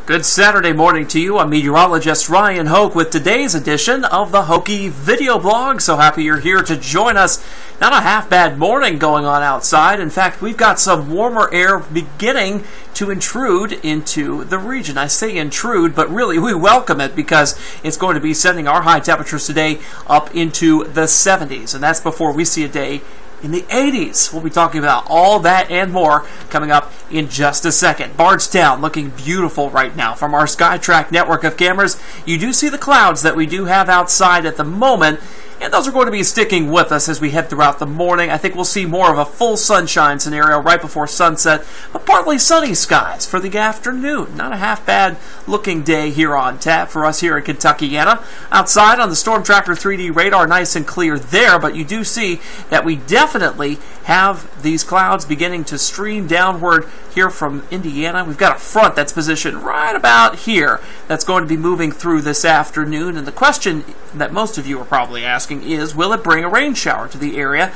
Good Saturday morning to you. I'm Meteorologist Ryan Hoke with today's edition of the Hokey video blog. So happy you're here to join us. Not a half bad morning going on outside. In fact, we've got some warmer air beginning to intrude into the region. I say intrude, but really we welcome it because it's going to be sending our high temperatures today up into the 70s. And that's before we see a day in the 80s. We'll be talking about all that and more coming up in just a second. Bardstown looking beautiful right now from our SkyTrack network of cameras. You do see the clouds that we do have outside at the moment, and those are going to be sticking with us as we head throughout the morning. I think we'll see more of a full sunshine scenario right before sunset, but partly sunny skies for the afternoon. Not a half bad looking day here on tap for us here in Kentuckiana. Outside on the Storm Tracker 3D radar, nice and clear there, but you do see that we definitely have these clouds beginning to stream downward here from Indiana. We've got a front that's positioned right about here that's going to be moving through this afternoon, and the question that most of you are probably asking is, will it bring a rain shower to the area?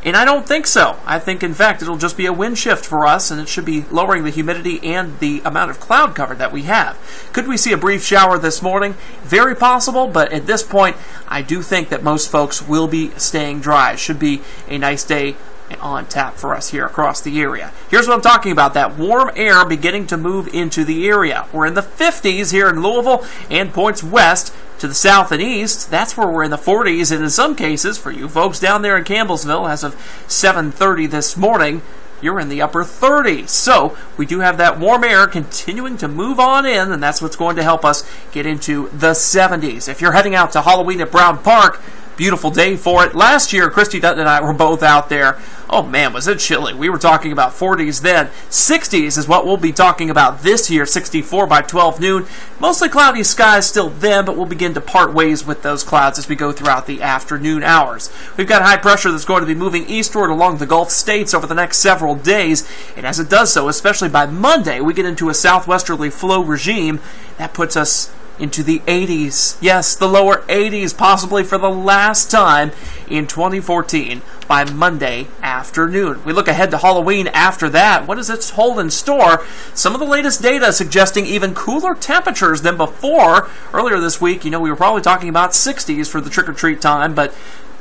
And I don't think so. I think, in fact, it'll just be a wind shift for us, and it should be lowering the humidity and the amount of cloud cover that we have. Could we see a brief shower this morning? Very possible, but at this point, I do think that most folks will be staying dry. It should be a nice day on tap for us here across the area. Here's what I'm talking about, that warm air beginning to move into the area. We're in the 50s here in Louisville and points west to the south and east. That's where we're in the 40s, and in some cases, for you folks down there in Campbellsville, as of 7:30 this morning, you're in the upper 30s. So we do have that warm air continuing to move on in, and that's what's going to help us get into the 70s. If you're heading out to Halloween at Brown Park, beautiful day for it. Last year, Christy Dutton and I were both out there. Oh man, was it chilly. We were talking about 40s then. 60s is what we'll be talking about this year, 64 by 12 noon. Mostly cloudy skies still then, but we'll begin to part ways with those clouds as we go throughout the afternoon hours. We've got high pressure that's going to be moving eastward along the Gulf states over the next several days, and as it does so, especially by Monday, we get into a southwesterly flow regime that puts us into the 80s. Yes, the lower 80s, possibly for the last time in 2014 by Monday afternoon. We look ahead to Halloween after that. What does it hold in store? Some of the latest data suggesting even cooler temperatures than before. Earlier this week, we were probably talking about 60s for the trick-or-treat time, but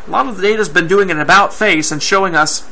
a lot of the data has been doing an about-face and showing us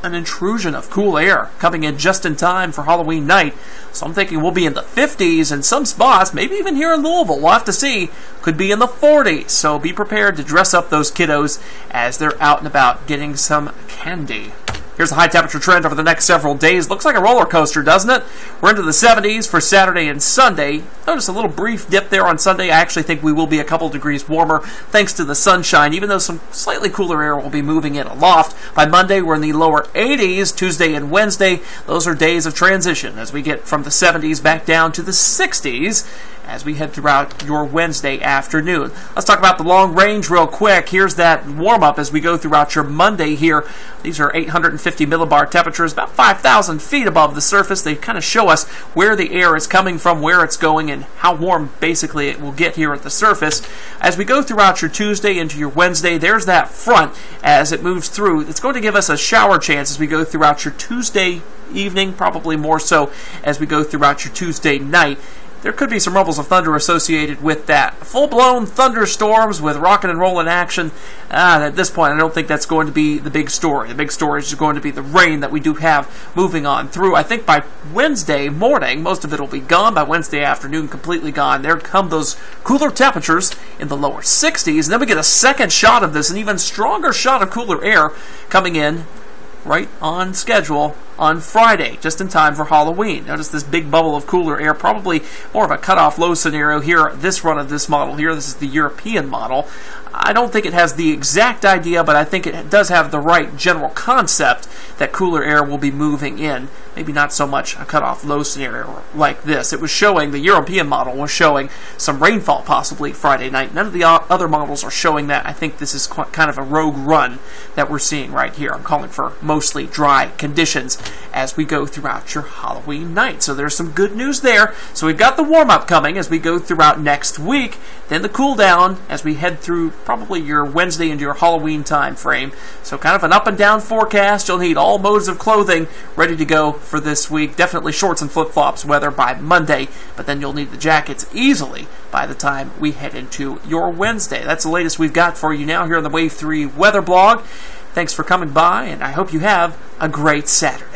an intrusion of cool air coming in just in time for Halloween night. So I'm thinking we'll be in the 50s in some spots, maybe even here in Louisville. We'll have to see. Could be in the 40s. So be prepared to dress up those kiddos as they're out and about getting some candy. Here's the high temperature trend over the next several days. Looks like a roller coaster, doesn't it? We're into the 70s for Saturday and Sunday. Notice a little brief dip there on Sunday. I actually think we will be a couple degrees warmer thanks to the sunshine, even though some slightly cooler air will be moving in aloft. By Monday, we're in the lower 80s. Tuesday and Wednesday, those are days of transition as we get from the 70s back down to the 60s as we head throughout your Wednesday afternoon. Let's talk about the long range real quick. Here's that warm-up as we go throughout your Monday here. These are 850 millibar temperatures, about 5,000 feet above the surface. They kind of show us where the air is coming from, where it's going, and how warm basically it will get here at the surface. As we go throughout your Tuesday into your Wednesday, there's that front as it moves through. It's going to give us a shower chance as we go throughout your Tuesday evening, probably more so as we go throughout your Tuesday night. There could be some rumbles of thunder associated with that. Full-blown thunderstorms with rocket and roll in action. At this point, I don't think that's going to be the big story. The big story is going to be the rain that we do have moving on through. I think by Wednesday morning, most of it will be gone. By Wednesday afternoon, completely gone. There come those cooler temperatures in the lower 60s. And then we get a second shot of this, an even stronger shot of cooler air coming in right on schedule on Friday, just in time for Halloween. Notice this big bubble of cooler air, probably more of a cutoff low scenario here, this run of this model here. This is the European model. I don't think it has the exact idea, but I think it does have the right general concept that cooler air will be moving in. Maybe not so much a cutoff low scenario like this. It was showing, the European model was showing some rainfall possibly Friday night. None of the other models are showing that. I think this is kind of a rogue run that we're seeing right here. I'm calling for mostly dry conditions as we go throughout your Halloween night. So there's some good news there. So we've got the warm-up coming as we go throughout next week. Then the cool down as we head through probably your Wednesday into your Halloween time frame. So kind of an up and down forecast. You'll need all modes of clothing ready to go for this week. Definitely shorts and flip-flops weather by Monday, but then you'll need the jackets easily by the time we head into your Wednesday. That's the latest we've got for you now here on the Wave 3 Weather Blog. Thanks for coming by, and I hope you have a great Saturday.